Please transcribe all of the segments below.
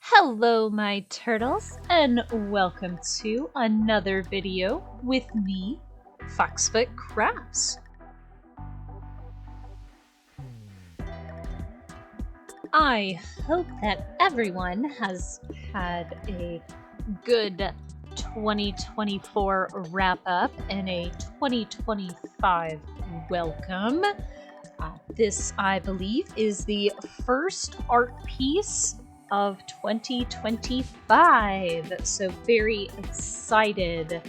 Hello my turtles, and welcome to another video with me, Foxfoot Crafts. I hope that everyone has had a good 2024 wrap up and a 2025 welcome. This, I believe, is the first art piece of 2025, so very excited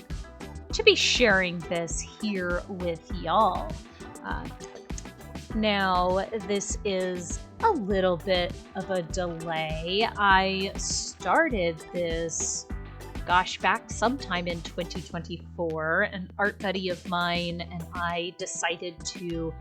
to be sharing this here with y'all. Now, this is a little bit of a delay. I started this, back sometime in 2024. An art buddy of mine and I decided to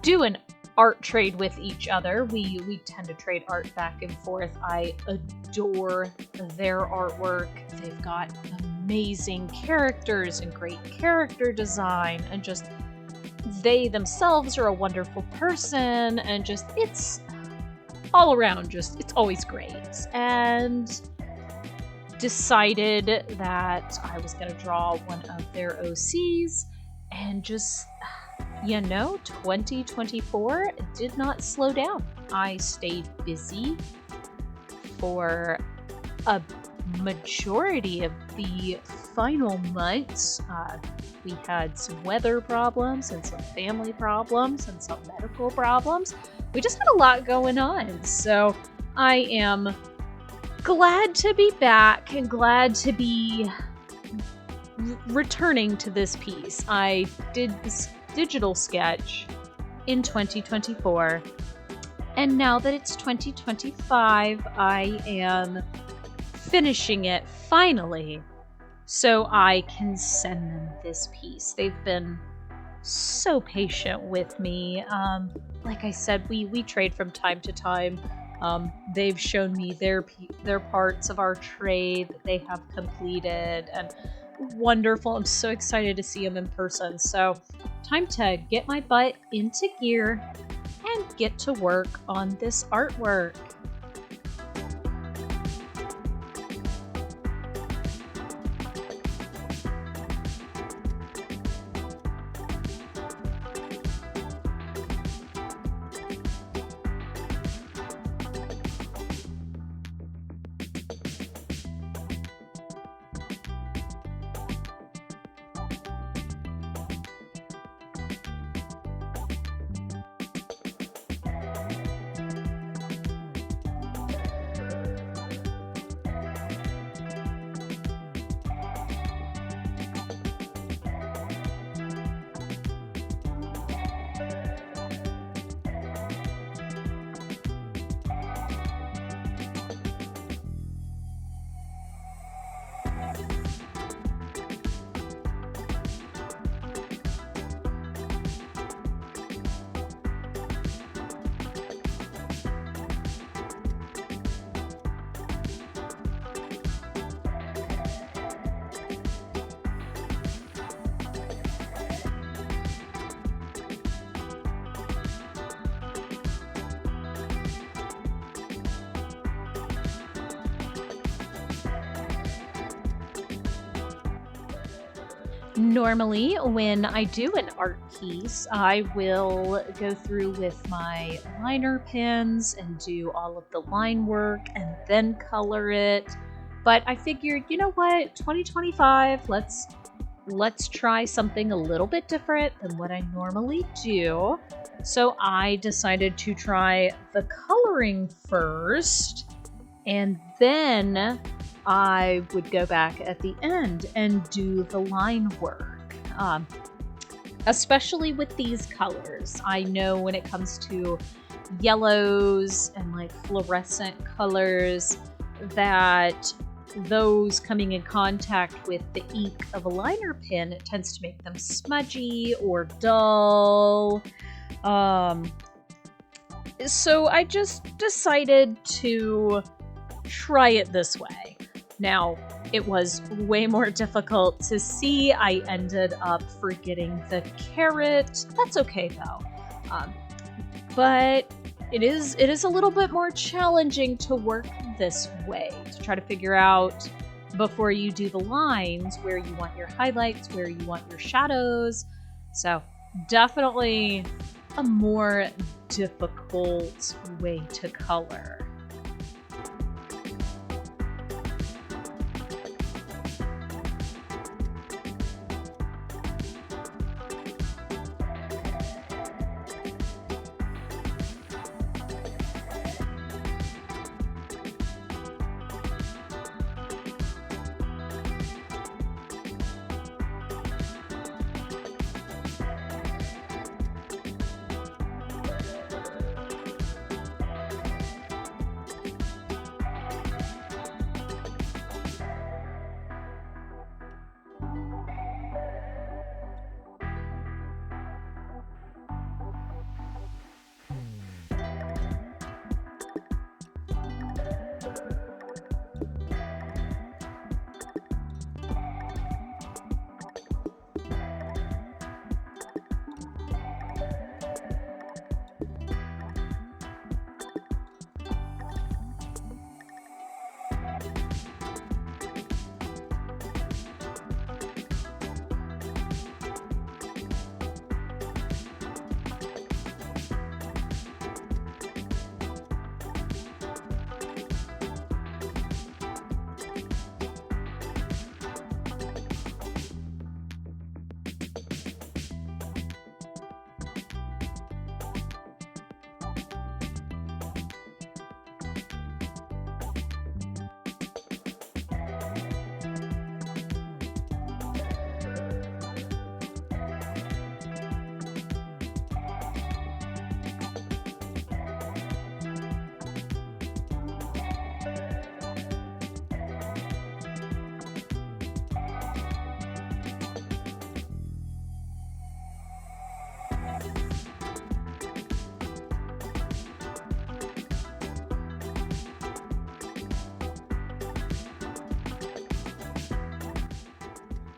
do an art trade with each other. We tend to trade art back and forth. I adore their artwork. They've got amazing characters and great character design, and just they themselves are a wonderful person, and just it's all around just it's always great. And decided that I was going to draw one of their OCs, and just 2024 did not slow down. I stayed busy for a majority of the final months. We had some weather problems and some family problems and some medical problems. We just had a lot going on. So I am glad to be back and glad to be returning to this piece. I did this digital sketch in 2024, and now that it's 2025, I am finishing it finally so I can send them this piece. They've been so patient with me. Like I said, we trade from time to time. They've shown me their parts of our trade that they have completed, and wonderful. I'm so excited to see them in person. So time to get my butt into gear and get to work on this artwork. Normally, when I do an art piece, I will go through with my liner pens and do all of the line work and then color it. But I figured, you know what, 2025, let's try something a little bit different than what I normally do. So I decided to try the coloring first, and then I would go back at the end and do the line work. Especially with these colors. I know when it comes to yellows and like fluorescent colors, that those coming in contact with the ink of a liner pen, it tends to make them smudgy or dull. So I just decided to try it this way. Now, it was way more difficult to see. I ended up forgetting the carrot. That's okay though. But it is a little bit more challenging to work this way, to try to figure out before you do the lines where you want your highlights, where you want your shadows. So definitely a more difficult way to color.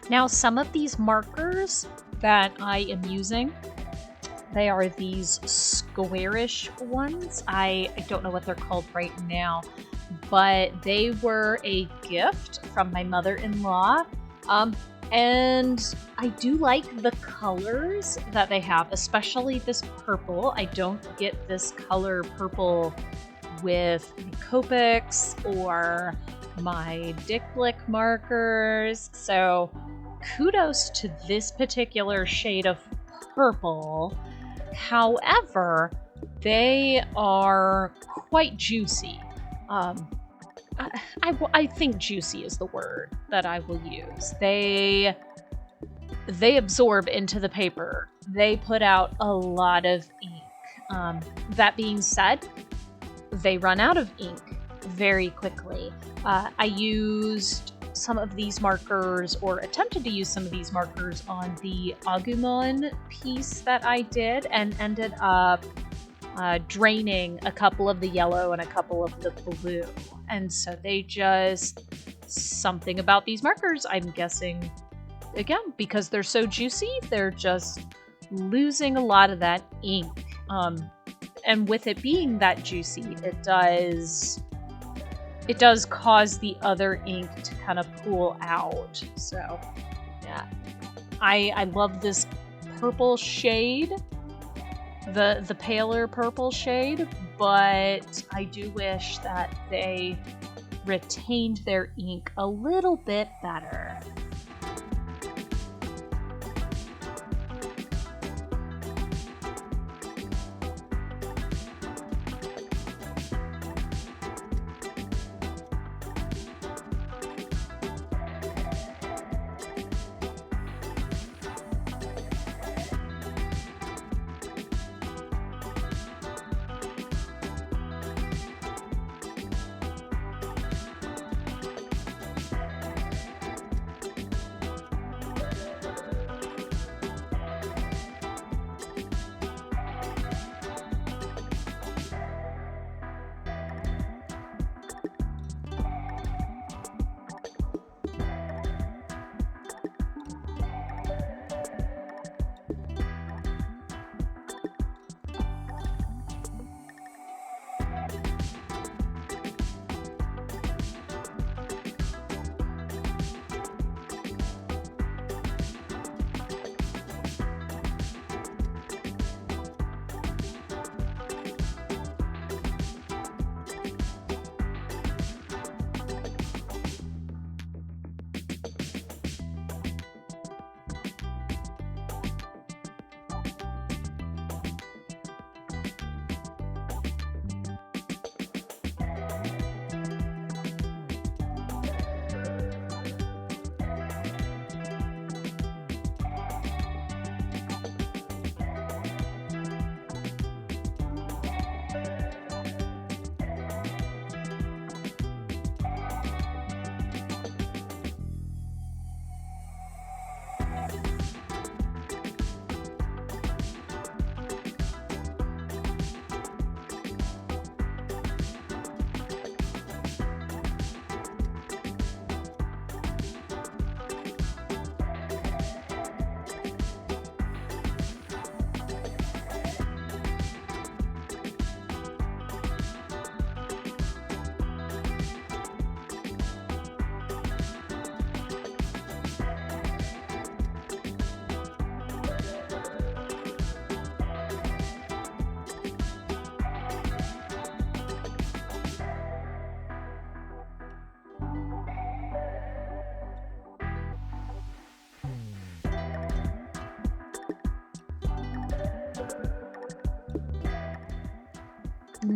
Now, some of these markers that I am using, they are these squarish ones. I don't know what they're called right now, but they were a gift from my mother-in-law. And I do like the colors that they have, especially this purple. I don't get this color purple with my Copics or my Dick markers. So kudos to this particular shade of purple. However, they are quite juicy. I think juicy is the word that I will use. They absorb into the paper. They put out a lot of ink. That being said, they run out of ink very quickly. I used some of these markers, or attempted to use some of these markers, on the Agumon piece that I did, and ended up draining a couple of the yellow and a couple of the blue. And so they just, something about these markers, I'm guessing, again, because they're so juicy, they're just losing a lot of that ink. And with it being that juicy, it does cause the other ink to kind of pool out. So yeah, I love this purple shade, the paler purple shade, but I do wish that they retained their ink a little bit better.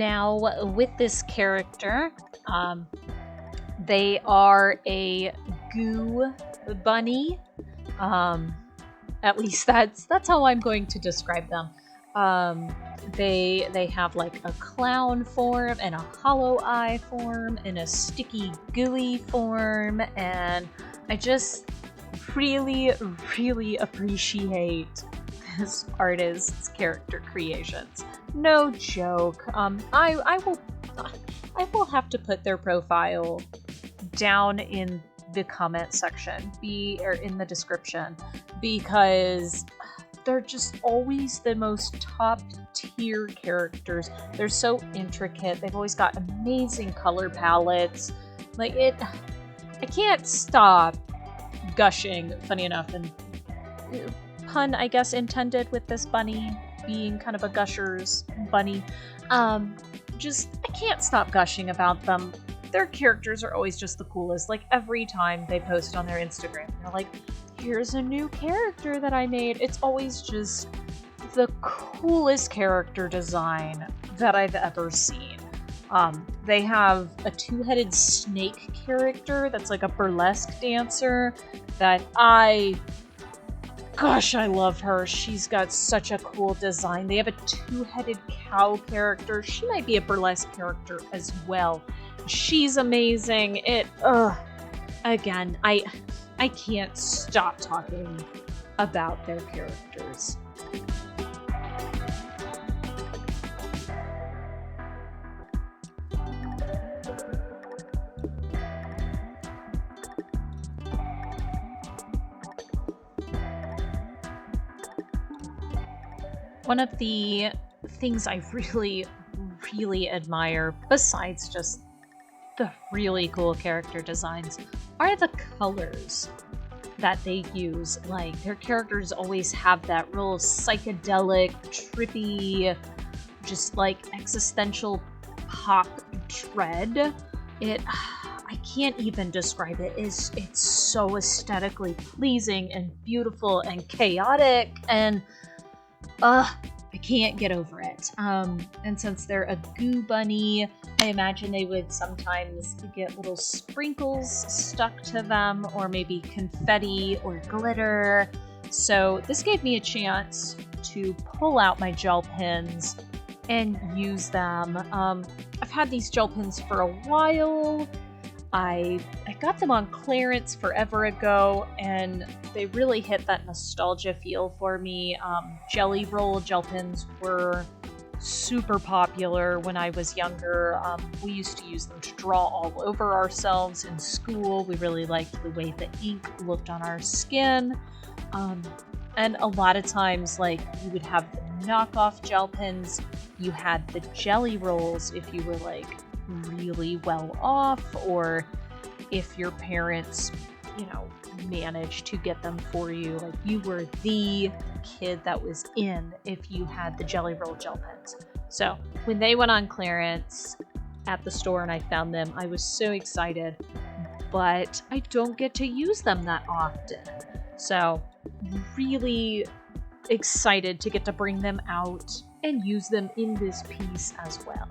Now, with this character, they are a goo bunny. At least that's how I'm going to describe them. They have like a clown form and a hollow eye form and a sticky gooey form, and I just really appreciate this artist's character creations. No joke. I will have to put their profile down in the comment section, or in the description, because they're just always the most top tier characters. They're so intricate. They've always got amazing color palettes. Like I can't stop gushing, funny enough, and pun I guess intended with this bunny being kind of a gusher's bunny. I can't stop gushing about them. Their characters are always just the coolest. Like every time they post on their Instagram, they're like, here's a new character that I made. It's always just the coolest character design that I've ever seen. They have a two-headed snake character that's like a burlesque dancer that gosh, I love her. She's got such a cool design. They have a two-headed cow character. She might be a burlesque character as well. She's amazing. Again, I can't stop talking about their characters. One of the things I really admire, besides just the really cool character designs, are the colors that they use. Like, their characters always have that real psychedelic, trippy, just like existential pop dread. I can't even describe it. It's so aesthetically pleasing and beautiful and chaotic, and I can't get over it. And since they're a goo bunny, I imagine they would sometimes get little sprinkles stuck to them, or maybe confetti or glitter. So this gave me a chance to pull out my gel pens and use them. I've had these gel pens for a while. I got them on clearance forever ago, and they really hit that nostalgia feel for me. Jelly roll gel pens were super popular when I was younger. We used to use them to draw all over ourselves in school. We really liked the way the ink looked on our skin. And a lot of times, like, you would have the knockoff gel pens. You had the jelly rolls if you were, like, really well off, or if your parents, managed to get them for you. Like, you were the kid that was in if you had the jelly roll gel pens. So when they went on clearance at the store and I found them, I was so excited, but I don't get to use them that often. So really excited to get to bring them out and use them in this piece as well.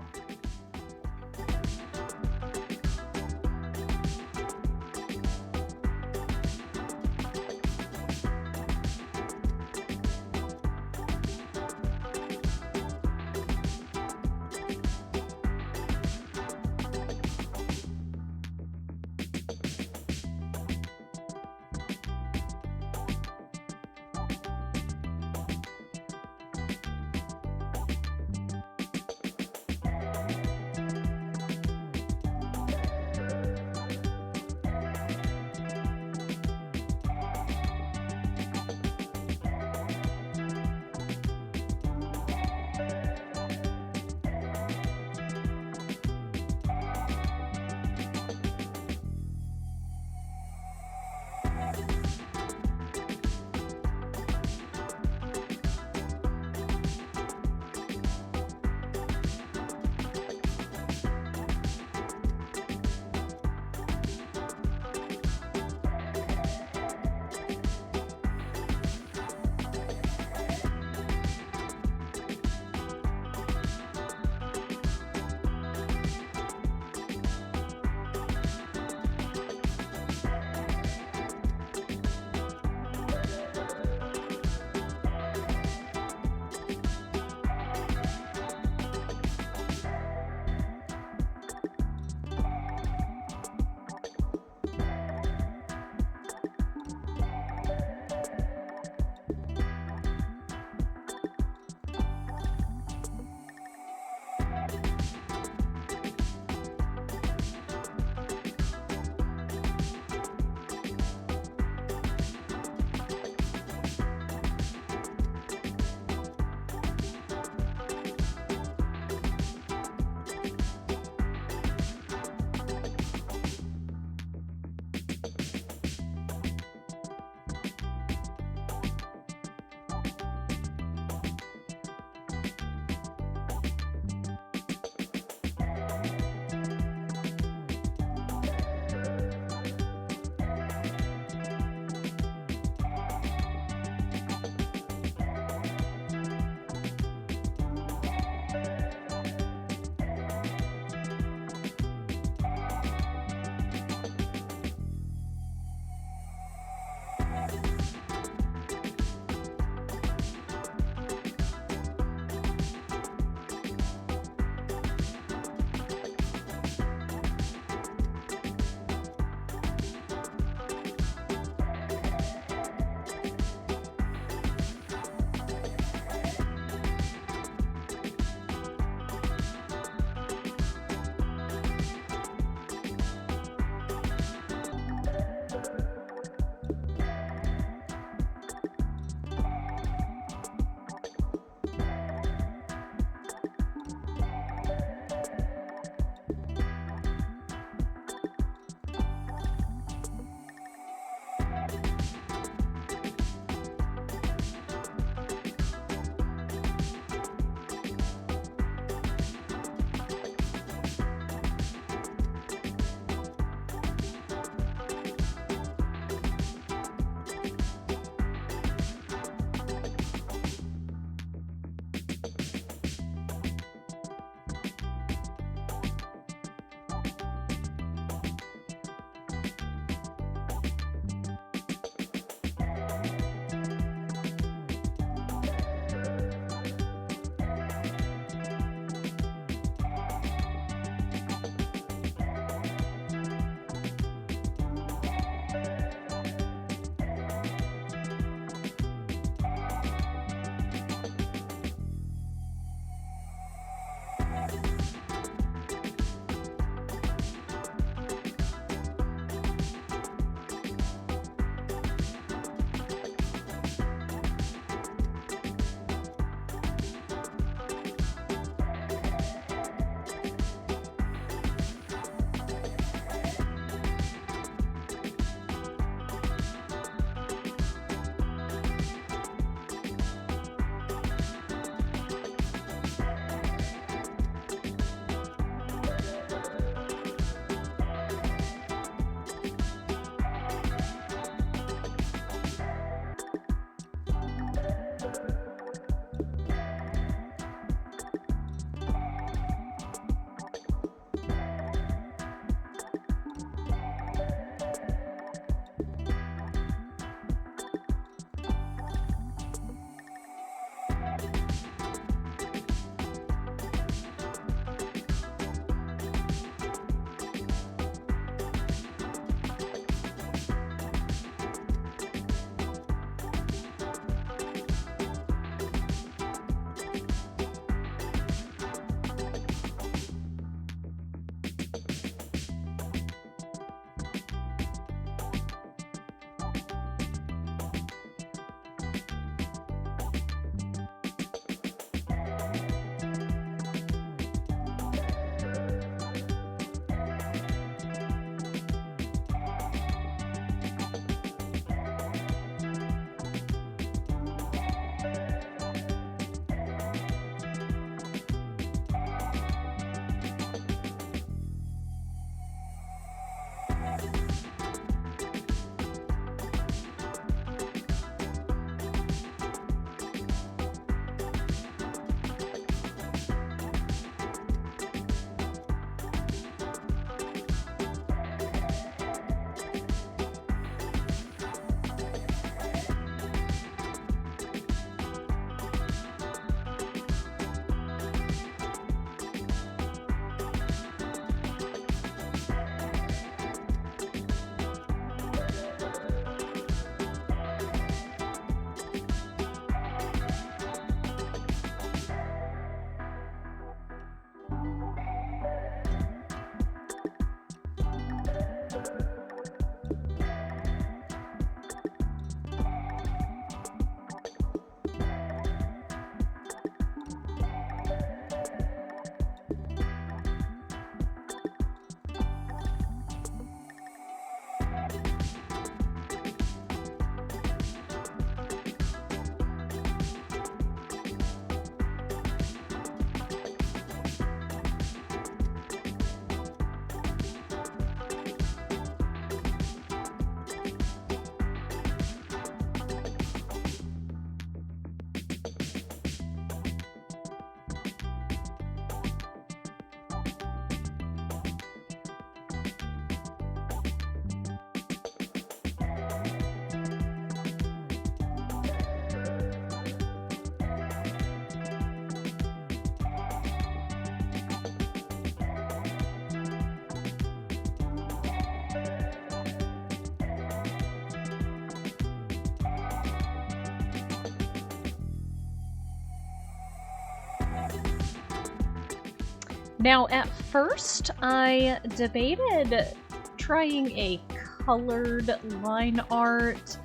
Now, at first, I debated trying a colored line art.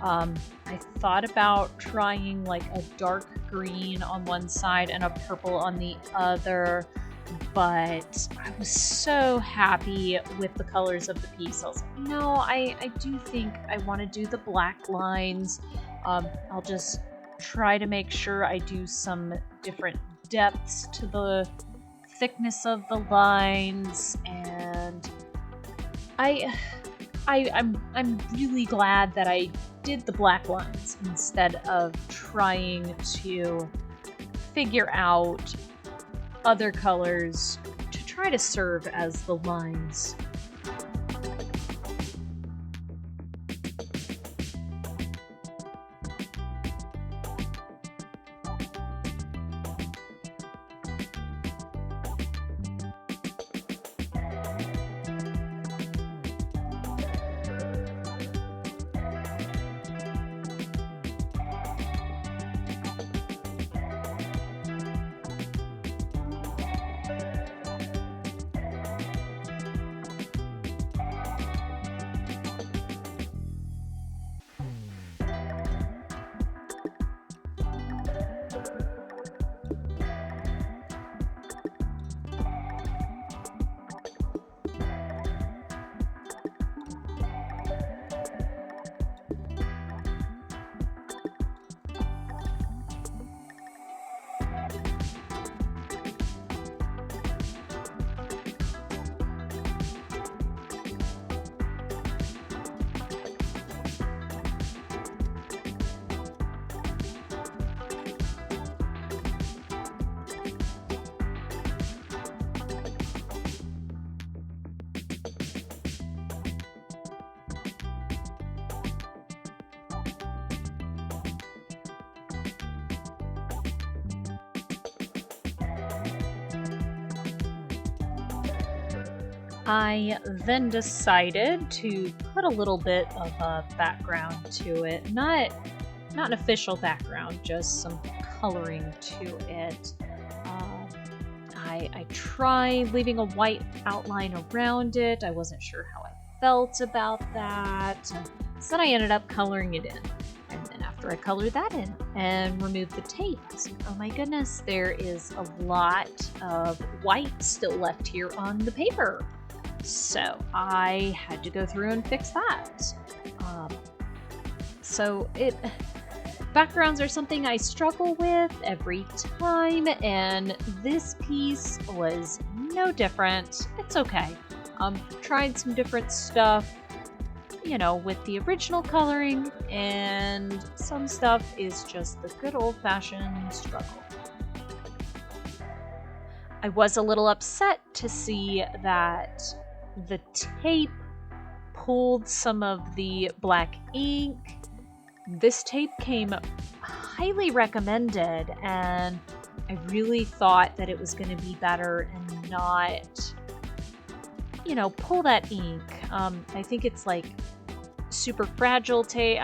I thought about trying like a dark green on one side and a purple on the other, but I was so happy with the colors of the piece. I was like, no, I do think I want to do the black lines. I'll just try to make sure I do some different depths to the thickness of the lines, and I'm really glad that I did the black lines instead of trying to figure out other colors to try to serve as the lines. I then decided to put a little bit of a background to it. Not an official background, just some coloring to it. I tried leaving a white outline around it. I wasn't sure how I felt about that. So I ended up coloring it in. And then after I colored that in and removed the tape, I was like, oh my goodness, there is a lot of white still left here on the paper. So I had to go through and fix that. Backgrounds are something I struggle with every time, and this piece was no different. It's okay. Tried some different stuff, with the original coloring, and some stuff is just the good old-fashioned struggle. I was a little upset to see that the tape pulled some of the black ink. This tape came highly recommended, and I really thought that it was going to be better and not, pull that ink. I think it's like super fragile tape.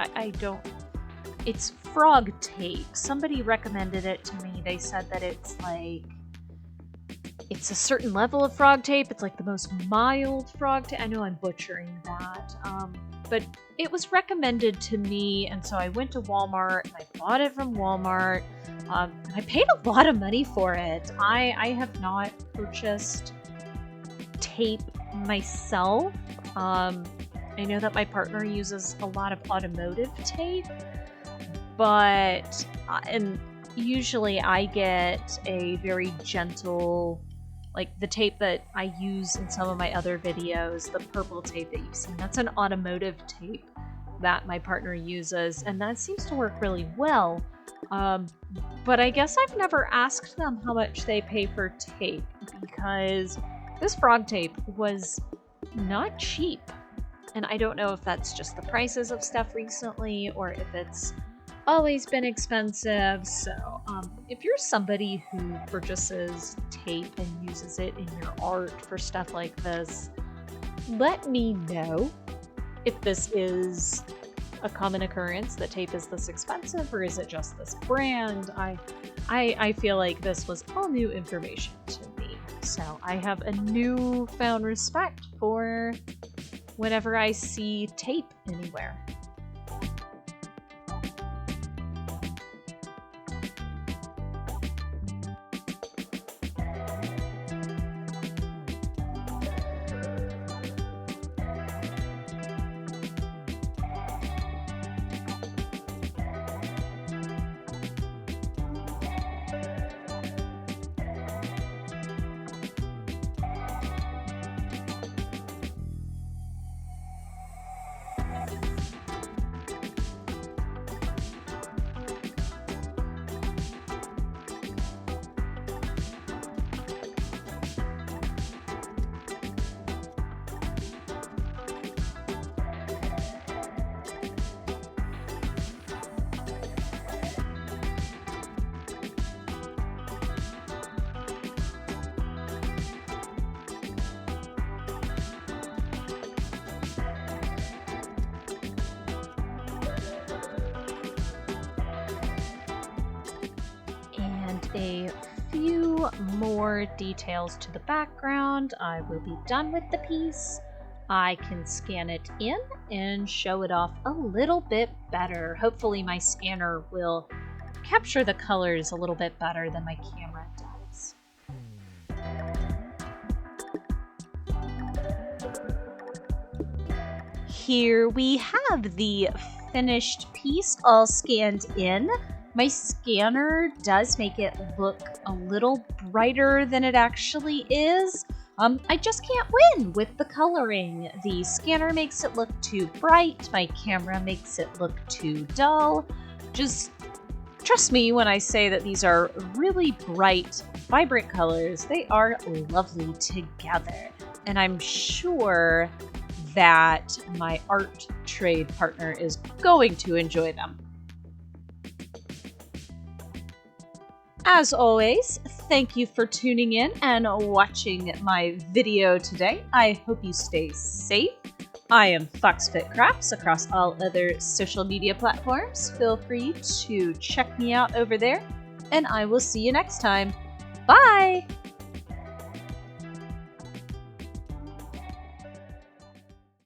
It's frog tape. Somebody recommended it to me. They said that it's a certain level of frog tape. It's like the most mild frog tape. I know I'm butchering that. But it was recommended to me, and so I went to Walmart and I bought it from Walmart. I paid a lot of money for it. I have not purchased tape myself. I know that my partner uses a lot of automotive tape, and usually I get a very gentle, like the tape that I use in some of my other videos, the purple tape that you've seen, that's an automotive tape that my partner uses, and that seems to work really well. But I guess I've never asked them how much they pay for tape, because this frog tape was not cheap. And I don't know if that's just the prices of stuff recently, or if it's always been expensive. So if you're somebody who purchases tape and uses it in your art for stuff like this, let me know if this is a common occurrence that tape is this expensive, or is it just this brand. I feel like this was all new information to me. So I have a newfound respect for whenever I see tape anywhere. A few more details to the background. I will be done with the piece. I can scan it in and show it off a little bit better. Hopefully my scanner will capture the colors a little bit better than my camera does. Here we have the finished piece all scanned in. My scanner does make it look a little brighter than it actually is. I just can't win with the coloring. The scanner makes it look too bright. My camera makes it look too dull. Just trust me when I say that these are really bright, vibrant colors. They are lovely together. And I'm sure that my art trade partner is going to enjoy them. As always, thank you for tuning in and watching my video today. I hope you stay safe. I am FoxFitCrafts across all other social media platforms. Feel free to check me out over there, and I will see you next time. Bye!